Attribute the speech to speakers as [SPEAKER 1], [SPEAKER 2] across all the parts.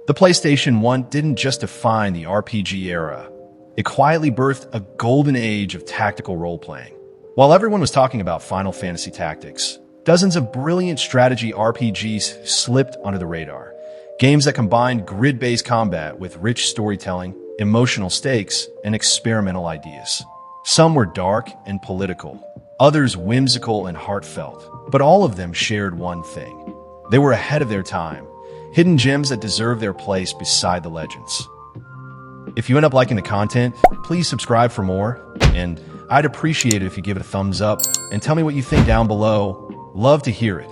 [SPEAKER 1] The PlayStation 1 didn't just define the RPG era. It quietly birthed a golden age of tactical role-playing. While everyone was talking about Final Fantasy Tactics, dozens of brilliant strategy RPGs slipped under the radar. Games that combined grid-based combat with rich storytelling, emotional stakes, and experimental ideas. Some were dark and political, others whimsical and heartfelt, but all of them shared one thing. They were ahead of their time, hidden gems that deserve their place beside the legends. If you end up liking the content, please subscribe for more, and I'd appreciate it if you give it a thumbs up and tell me what you think down below. Love to hear it.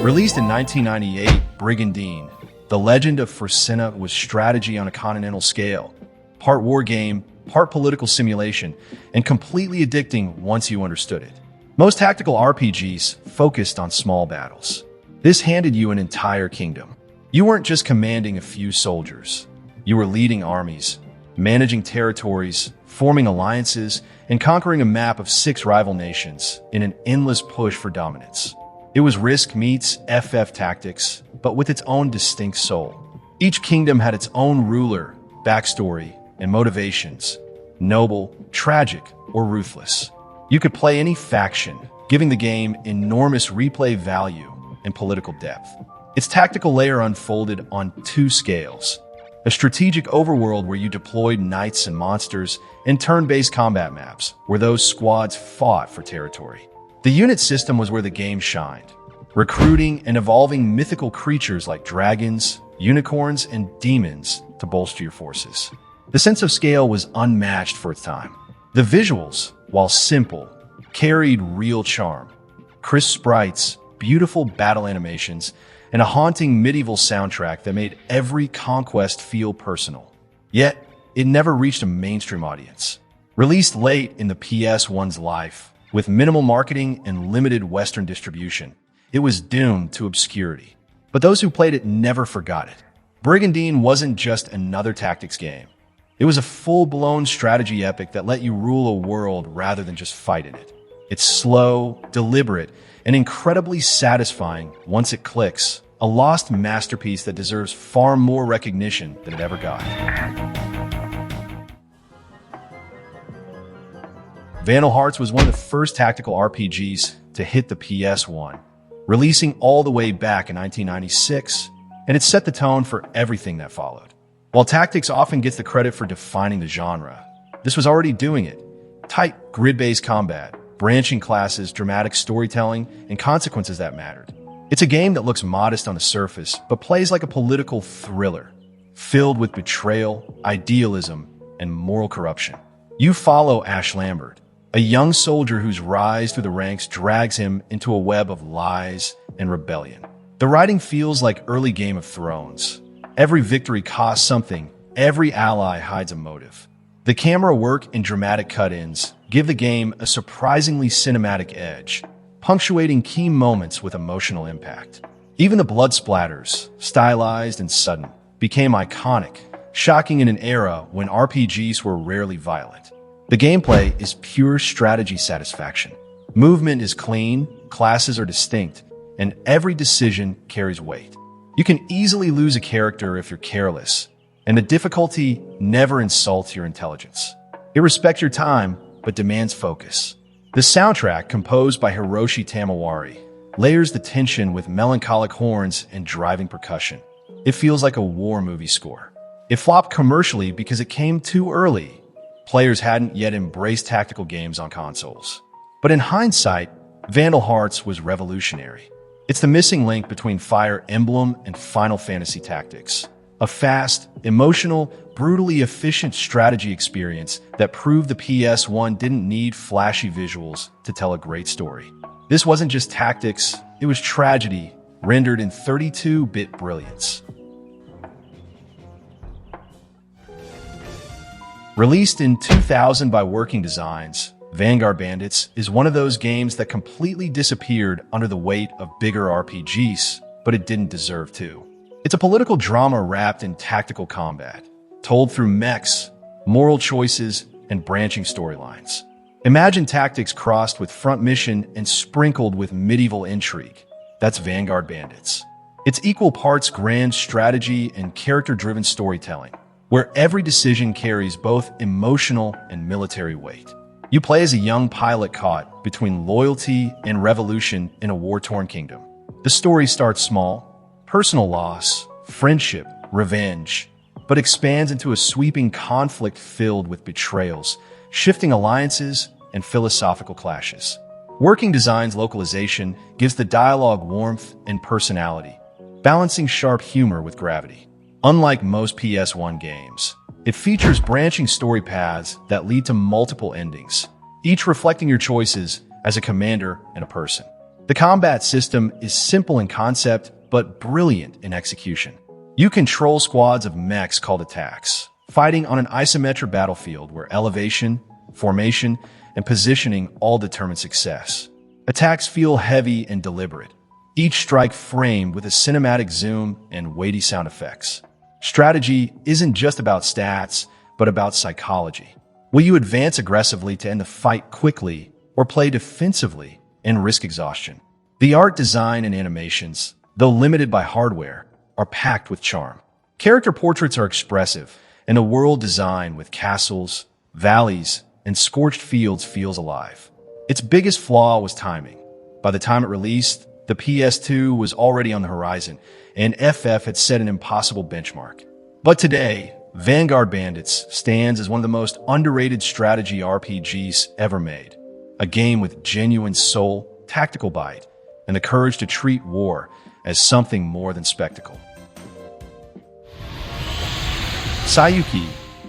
[SPEAKER 1] Released in 1998, Brigandine, The Legend of Frisena was strategy on a continental scale, part war game, part political simulation, and completely addicting once you understood it. Most tactical RPGs focused on small battles. This handed you an entire kingdom. You weren't just commanding a few soldiers. You were leading armies, managing territories, forming alliances, and conquering a map of 6 rival nations in an endless push for dominance. It was Risk meets FF Tactics, but with its own distinct soul. Each kingdom had its own ruler, backstory, and motivations, noble, tragic, or ruthless. You could play any faction, giving the game enormous replay value and political depth. Its tactical layer unfolded on 2 scales: a strategic overworld where you deployed knights and monsters, and turn-based combat maps where those squads fought for territory. The unit system was where the game shined, recruiting and evolving mythical creatures like dragons, unicorns, and demons to bolster your forces. The sense of scale was unmatched for its time. The visuals, while simple, carried real charm. Crisp sprites, beautiful battle animations, and a haunting medieval soundtrack that made every conquest feel personal. Yet, it never reached a mainstream audience. Released late in the PS1's life, with minimal marketing and limited Western distribution, it was doomed to obscurity. But those who played it never forgot it. Brigandine wasn't just another tactics game. It was a full-blown strategy epic that let you rule a world rather than just fight in it. It's slow, deliberate, and incredibly satisfying once it clicks, a lost masterpiece that deserves far more recognition than it ever got. Vandal Hearts was one of the first tactical RPGs to hit the PS1, releasing all the way back in 1996, and it set the tone for everything that followed. While tactics often gets the credit for defining the genre, this was already doing it. Tight, grid-based combat, branching classes, dramatic storytelling, and consequences that mattered. It's a game that looks modest on the surface, but plays like a political thriller, filled with betrayal, idealism, and moral corruption. You follow Ash Lambert, a young soldier whose rise through the ranks drags him into a web of lies and rebellion. The writing feels like early Game of Thrones. Every victory costs something, every ally hides a motive. The camera work and dramatic cut-ins give the game a surprisingly cinematic edge, punctuating key moments with emotional impact. Even the blood splatters, stylized and sudden, became iconic, shocking in an era when RPGs were rarely violent. The gameplay is pure strategy satisfaction. Movement is clean, classes are distinct, and every decision carries weight. You can easily lose a character if you're careless, and the difficulty never insults your intelligence. It respects your time, but demands focus. The soundtrack, composed by Hiroshi Tamawari, layers the tension with melancholic horns and driving percussion. It feels like a war movie score. It flopped commercially because it came too early. Players hadn't yet embraced tactical games on consoles. But in hindsight, Vandal Hearts was revolutionary. It's the missing link between Fire Emblem and Final Fantasy Tactics. A fast, emotional, brutally efficient strategy experience that proved the PS1 didn't need flashy visuals to tell a great story. This wasn't just tactics, it was tragedy, rendered in 32-bit brilliance. Released in 2000 by Working Designs, Vanguard Bandits is one of those games that completely disappeared under the weight of bigger RPGs, but it didn't deserve to. It's a political drama wrapped in tactical combat, told through mechs, moral choices, and branching storylines. Imagine tactics crossed with front mission and sprinkled with medieval intrigue. That's Vanguard Bandits. It's equal parts grand strategy and character-driven storytelling, where every decision carries both emotional and military weight. You play as a young pilot caught between loyalty and revolution in a war-torn kingdom. The story starts small, personal loss, friendship, revenge, but expands into a sweeping conflict filled with betrayals, shifting alliances, and philosophical clashes. Working Design's localization gives the dialogue warmth and personality, balancing sharp humor with gravity. Unlike most PS1 games, it features branching story paths that lead to multiple endings, each reflecting your choices as a commander and a person. The combat system is simple in concept, but brilliant in execution. You control squads of mechs called attacks, fighting on an isometric battlefield where elevation, formation, and positioning all determine success. Attacks feel heavy and deliberate, each strike framed with a cinematic zoom and weighty sound effects. Strategy isn't just about stats, but about psychology. Will you advance aggressively to end the fight quickly, or play defensively and risk exhaustion? The art design and animations, though limited by hardware, are packed with charm. Character portraits are expressive, and a world design with castles, valleys, and scorched fields feels alive. Its biggest flaw was timing. By the time it released, the PS2 was already on the horizon, and FF had set an impossible benchmark. But today, Vanguard Bandits stands as one of the most underrated strategy RPGs ever made. A game with genuine soul, tactical bite, and the courage to treat war as something more than spectacle. Sayuki,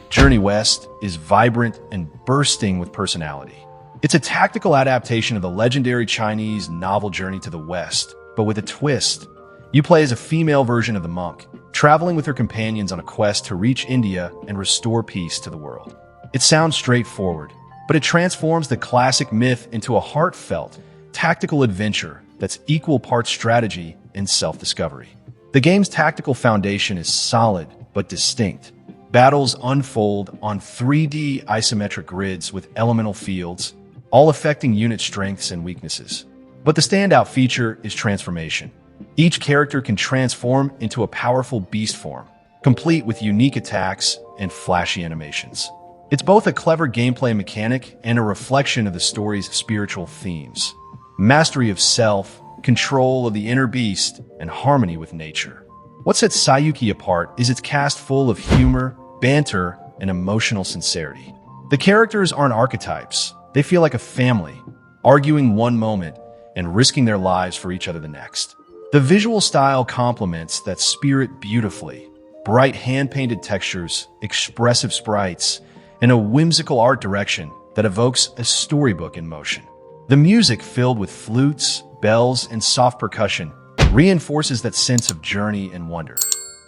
[SPEAKER 1] Journey West, is vibrant and bursting with personality. It's a tactical adaptation of the legendary Chinese novel Journey to the West, but with a twist. You play as a female version of the monk, traveling with her companions on a quest to reach India and restore peace to the world. It sounds straightforward, but it transforms the classic myth into a heartfelt, tactical adventure that's equal parts strategy and self-discovery. The game's tactical foundation is solid but distinct. Battles unfold on 3D isometric grids with elemental fields, all affecting unit strengths and weaknesses. But the standout feature is transformation. Each character can transform into a powerful beast form, complete with unique attacks and flashy animations. It's both a clever gameplay mechanic and a reflection of the story's spiritual themes: mastery of self, control of the inner beast, and harmony with nature. What sets Sayuki apart is its cast full of humor, banter, and emotional sincerity. The characters aren't archetypes. They feel like a family, arguing one moment and risking their lives for each other the next. The visual style complements that spirit beautifully. Bright hand-painted textures, expressive sprites, and a whimsical art direction that evokes a storybook in motion. The music, filled with flutes, bells, and soft percussion, reinforces that sense of journey and wonder.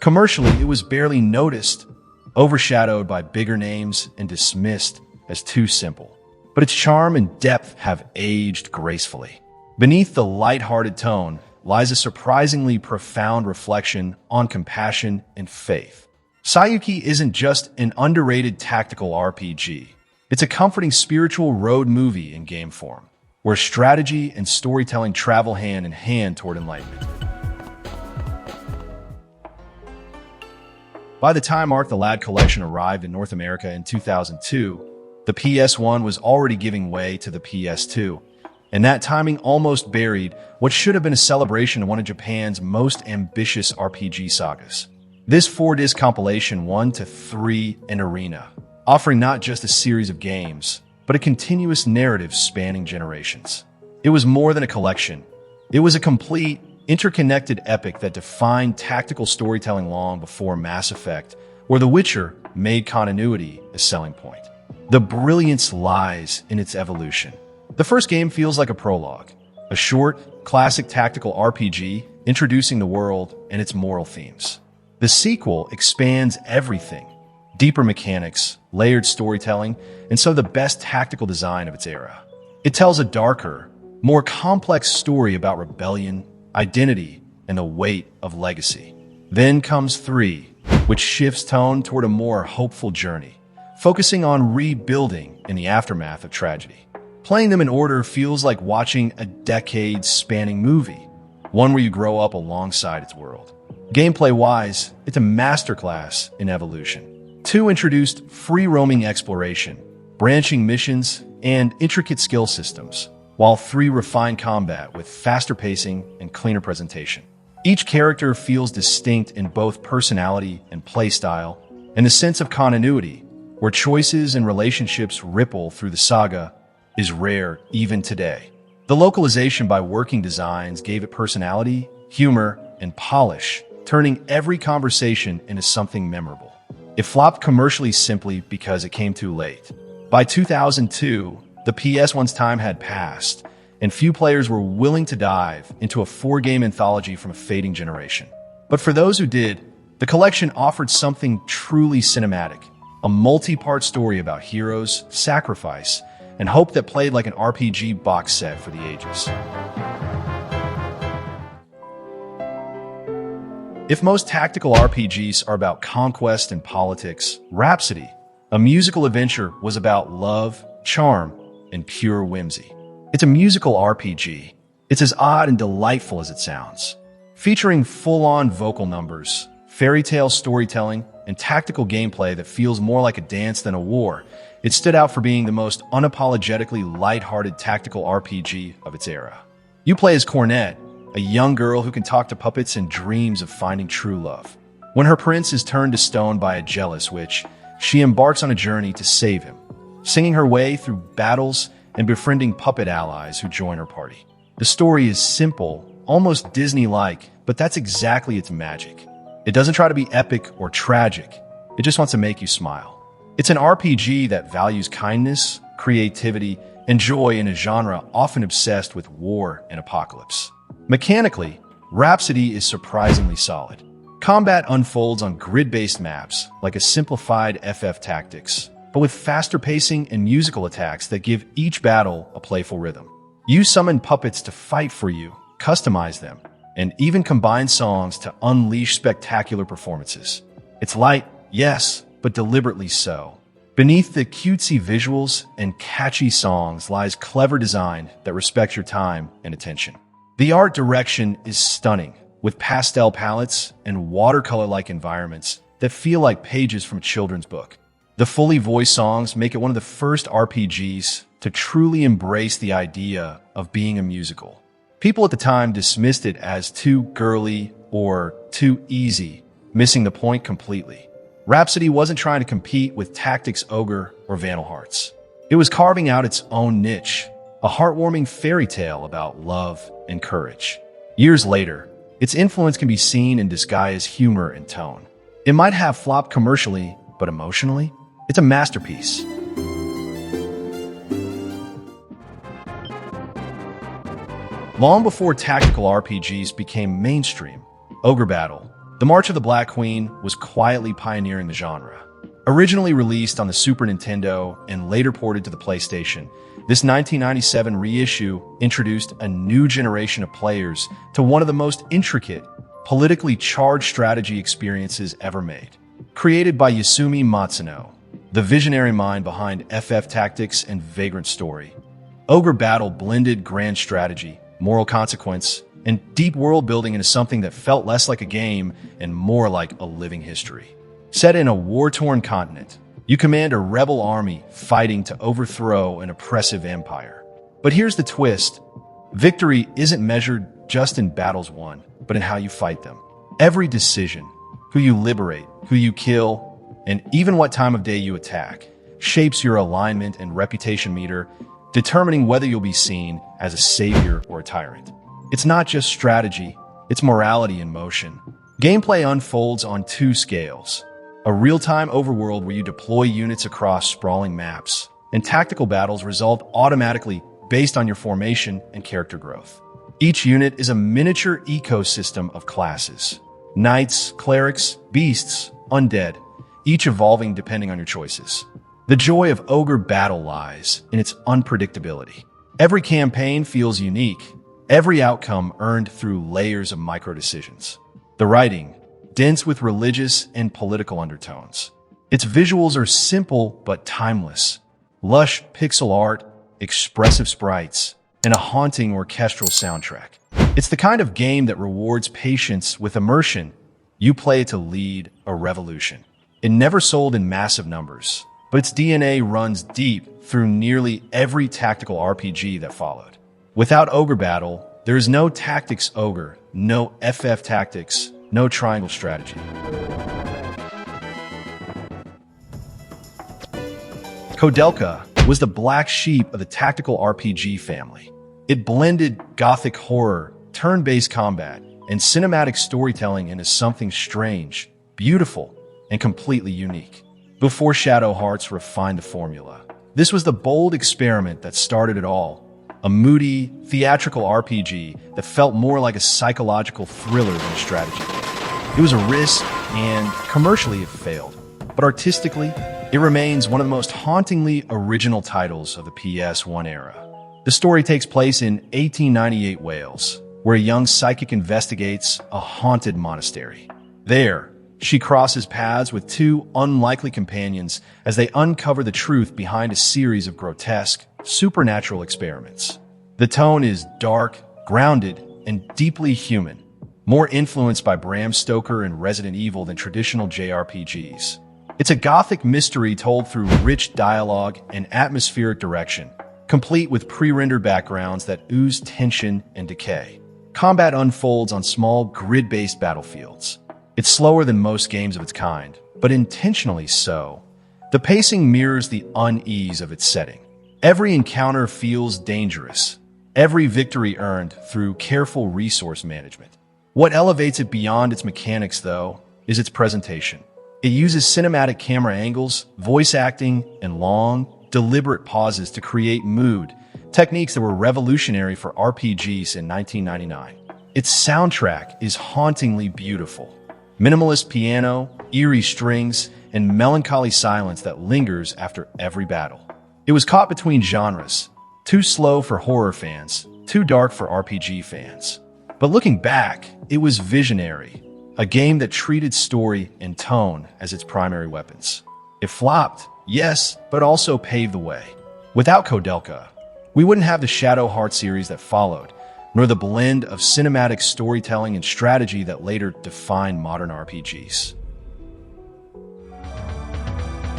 [SPEAKER 1] Commercially, it was barely noticed, overshadowed by bigger names and dismissed as too simple. But its charm and depth have aged gracefully. Beneath the light-hearted tone lies a surprisingly profound reflection on compassion and faith. Sayuki isn't just an underrated tactical RPG. It's a comforting spiritual road movie in game form, where strategy and storytelling travel hand in hand toward enlightenment. By the time Ark the Lad Collection arrived in North America in 2002, the PS1 was already giving way to the PS2, and that timing almost buried what should have been a celebration of one of Japan's most ambitious RPG sagas. This 4-disc compilation 1 to 3 in Arena, offering not just a series of games, but a continuous narrative spanning generations. It was more than a collection. It was a complete, interconnected epic that defined tactical storytelling long before Mass Effect or The Witcher made continuity a selling point. The brilliance lies in its evolution. The first game feels like a prologue, a short, classic tactical RPG introducing the world and its moral themes. The sequel expands everything: deeper mechanics, layered storytelling, and so the best tactical design of its era. It tells a darker, more complex story about rebellion, identity, and the weight of legacy. Then comes 3, which shifts tone toward a more hopeful journey, focusing on rebuilding in the aftermath of tragedy. Playing them in order feels like watching a decade-spanning movie, one where you grow up alongside its world. Gameplay-wise, it's a masterclass in evolution. 2 introduced free-roaming exploration, branching missions, and intricate skill systems, while 3 refined combat with faster pacing and cleaner presentation. Each character feels distinct in both personality and playstyle, and the sense of continuity, where choices and relationships ripple through the saga, is rare even today. The localization by Working Designs gave it personality, humor, and polish, turning every conversation into something memorable. It flopped commercially simply because it came too late. By 2002, the PS1's time had passed, and few players were willing to dive into a 4-game anthology from a fading generation. But for those who did, the collection offered something truly cinematic, a multi-part story about heroes, sacrifice, and hope that played like an RPG box set for the ages. If most tactical RPGs are about conquest and politics, Rhapsody, a musical adventure, was about love, charm, and pure whimsy. It's a musical RPG. It's as odd and delightful as it sounds. Featuring full-on vocal numbers, fairy tale storytelling, and tactical gameplay that feels more like a dance than a war, it stood out for being the most unapologetically lighthearted tactical RPG of its era. You play as Cornette, a young girl who can talk to puppets and dreams of finding true love. When her prince is turned to stone by a jealous witch, she embarks on a journey to save him, singing her way through battles and befriending puppet allies who join her party. The story is simple, almost Disney-like, but that's exactly its magic. It doesn't try to be epic or tragic. It just wants to make you smile. It's an RPG that values kindness, creativity, and joy in a genre often obsessed with war and apocalypse. Mechanically, Rhapsody is surprisingly solid. Combat unfolds on grid-based maps, like a simplified FF Tactics, but with faster pacing and musical attacks that give each battle a playful rhythm. You summon puppets to fight for you, customize them, and even combine songs to unleash spectacular performances. It's light, yes, but deliberately so. Beneath the cutesy visuals and catchy songs lies clever design that respects your time and attention. The art direction is stunning, with pastel palettes and watercolor-like environments that feel like pages from a children's book. The fully voiced songs make it one of the first RPGs to truly embrace the idea of being a musical. People at the time dismissed it as too girly or too easy, missing the point completely. Rhapsody wasn't trying to compete with Tactics Ogre or Vandal Hearts. It was carving out its own niche, a heartwarming fairy tale about love and courage. Years later, its influence can be seen in disguised humor and tone. It might have flopped commercially, but emotionally, it's a masterpiece. Long before tactical RPGs became mainstream, Ogre Battle, The March of the Black Queen, was quietly pioneering the genre. Originally released on the Super Nintendo and later ported to the PlayStation, this 1997 reissue introduced a new generation of players to one of the most intricate, politically charged strategy experiences ever made. Created by Yasumi Matsuno, the visionary mind behind FF Tactics and Vagrant Story, Ogre Battle blended grand strategy, moral consequence, and deep world building into something that felt less like a game and more like a living history. Set in a war-torn continent, you command a rebel army fighting to overthrow an oppressive empire. But here's the twist. Victory isn't measured just in battles won, but in how you fight them. Every decision, who you liberate, who you kill, and even what time of day you attack, shapes your alignment and reputation meter, determining whether you'll be seen as a savior or a tyrant. It's not just strategy, it's morality in motion. Gameplay unfolds on 2 scales. A real-time overworld where you deploy units across sprawling maps, and tactical battles resolve automatically based on your formation and character growth. Each unit is a miniature ecosystem of classes: knights, clerics, beasts, undead, each evolving depending on your choices. The joy of Ogre Battle lies in its unpredictability. Every campaign feels unique, every outcome earned through layers of micro-decisions. The writing, dense with religious and political undertones. Its visuals are simple but timeless. Lush pixel art, expressive sprites, and a haunting orchestral soundtrack. It's the kind of game that rewards patience with immersion. You play it to lead a revolution. It never sold in massive numbers, but its DNA runs deep through nearly every tactical RPG that followed. Without Ogre Battle, there is no Tactics Ogre, no FF Tactics, no Triangle Strategy. Koudelka was the black sheep of the tactical RPG family. It blended gothic horror, turn-based combat, and cinematic storytelling into something strange, beautiful, and completely unique. Before Shadow Hearts refined the formula, this was the bold experiment that started it all. A moody, theatrical RPG that felt more like a psychological thriller than a strategy game. It was a risk, and commercially it failed. But artistically, it remains one of the most hauntingly original titles of the PS1 era. The story takes place in 1898 Wales, where a young psychic investigates a haunted monastery. There, she crosses paths with two unlikely companions as they uncover the truth behind a series of grotesque, supernatural experiments. The tone is dark, grounded, and deeply human, more influenced by Bram Stoker and Resident Evil than traditional JRPGs. It's a gothic mystery told through rich dialogue and atmospheric direction, complete with pre-rendered backgrounds that ooze tension and decay. Combat unfolds on small, grid-based battlefields. It's slower than most games of its kind, but intentionally so. The pacing mirrors the unease of its setting. Every encounter feels dangerous, every victory earned through careful resource management. What elevates it beyond its mechanics, though, is its presentation. It uses cinematic camera angles, voice acting, and long, deliberate pauses to create mood, techniques that were revolutionary for RPGs in 1999. Its soundtrack is hauntingly beautiful. Minimalist piano, eerie strings, and melancholy silence that lingers after every battle. It was caught between genres, too slow for horror fans, too dark for RPG fans. But looking back, it was visionary, a game that treated story and tone as its primary weapons. It flopped, yes, but also paved the way. Without Koudelka, we wouldn't have the Shadow Hearts series that followed, nor the blend of cinematic storytelling and strategy that later defined modern RPGs.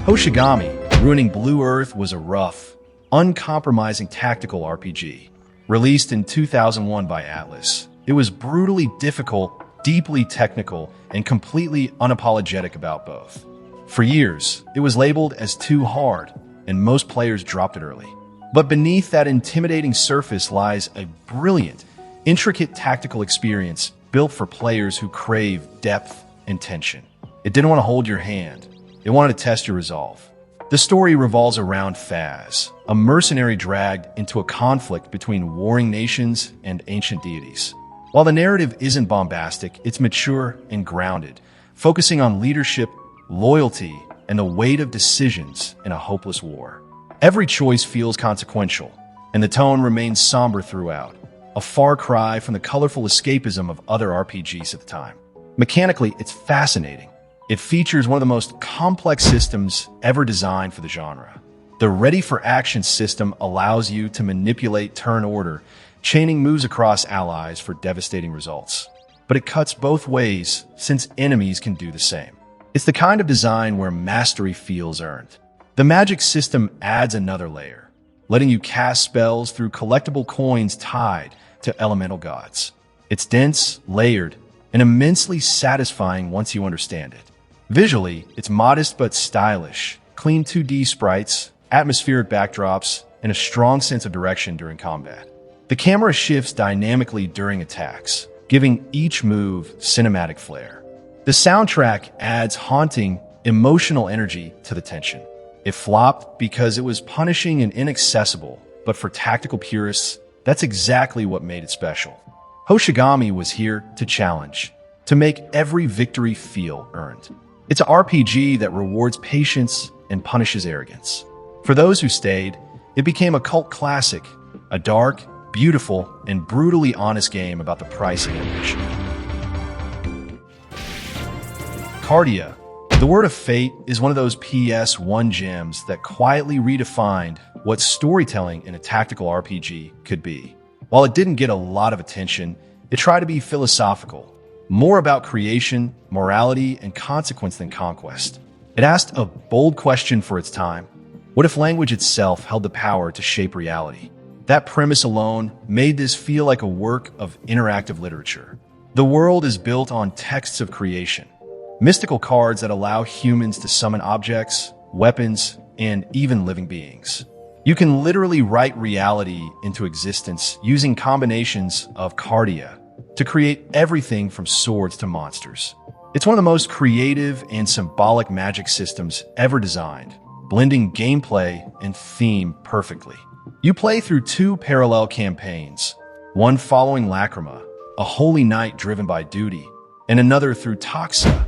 [SPEAKER 1] Hoshigami, Ruining Blue Earth, was a rough, uncompromising tactical RPG. Released in 2001 by Atlas, it was brutally difficult, deeply technical, and completely unapologetic about both. For years, it was labeled as too hard, and most players dropped it early. But beneath that intimidating surface lies a brilliant, intricate tactical experience built for players who crave depth and tension. It didn't want to hold your hand. It wanted to test your resolve. The story revolves around Faz, a mercenary dragged into a conflict between warring nations and ancient deities. While the narrative isn't bombastic, it's mature and grounded, focusing on leadership, loyalty, and the weight of decisions in a hopeless war. Every choice feels consequential, and the tone remains somber throughout, a far cry from the colorful escapism of other RPGs at the time. Mechanically, it's fascinating. It features one of the most complex systems ever designed for the genre. The Ready for Action system allows you to manipulate turn order, chaining moves across allies for devastating results. But it cuts both ways, since enemies can do the same. It's the kind of design where mastery feels earned. The magic system adds another layer, letting you cast spells through collectible coins tied to elemental gods. It's dense, layered, and immensely satisfying once you understand it. Visually, it's modest but stylish, clean 2D sprites, atmospheric backdrops, and a strong sense of direction during combat. The camera shifts dynamically during attacks, giving each move cinematic flair. The soundtrack adds haunting, emotional energy to the tension. It flopped because it was punishing and inaccessible, but for tactical purists, that's exactly what made it special. Hoshigami was here to challenge, to make every victory feel earned. It's an RPG that rewards patience and punishes arrogance. For those who stayed, it became a cult classic, a dark, beautiful, and brutally honest game about the price of ambition. Cardia, The Word of Fate, is one of those PS1 gems that quietly redefined what storytelling in a tactical RPG could be. While it didn't get a lot of attention, It tried to be philosophical, more about creation, morality, and consequence than conquest. It asked a bold question for its time. What if language itself held the power to shape reality? That premise alone made this feel like a work of interactive literature. The world is built on texts of creation, mystical cards that allow humans to summon objects, weapons, and even living beings. You can literally write reality into existence using combinations of cardia to create everything from swords to monsters. It's one of the most creative and symbolic magic systems ever designed, blending gameplay and theme perfectly. You play through two parallel campaigns, one following Lacrima, a holy knight driven by duty, and another through Toxa,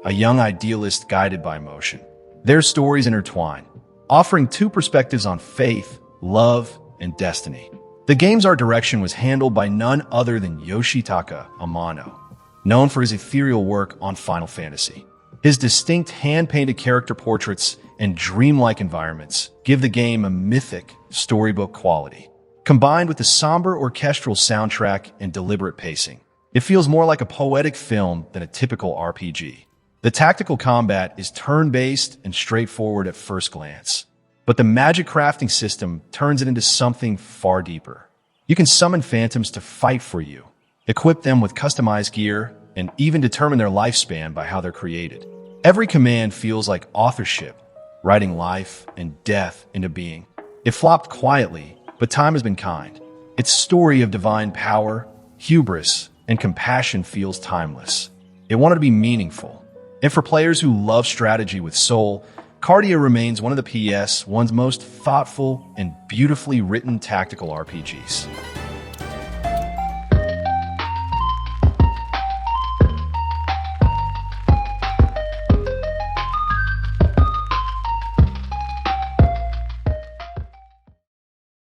[SPEAKER 1] a young idealist guided by emotion. Their stories intertwine, offering two perspectives on faith, love, and destiny. The game's art direction was handled by none other than Yoshitaka Amano, known for his ethereal work on Final Fantasy. His distinct hand-painted character portraits and dreamlike environments give the game a mythic storybook quality. Combined with the somber orchestral soundtrack and deliberate pacing, it feels more like a poetic film than a typical RPG. The tactical combat is turn-based and straightforward at first glance, but the magic crafting system turns it into something far deeper. You can summon phantoms to fight for you, equip them with customized gear, and even determine their lifespan by how they're created. Every command feels like authorship, writing life and death into being. It flopped quietly, but time has been kind. Its story of divine power, hubris, and compassion feels timeless. It wanted to be meaningful. And for players who love strategy with soul, Cardia remains one of the PS1's most thoughtful and beautifully written tactical RPGs.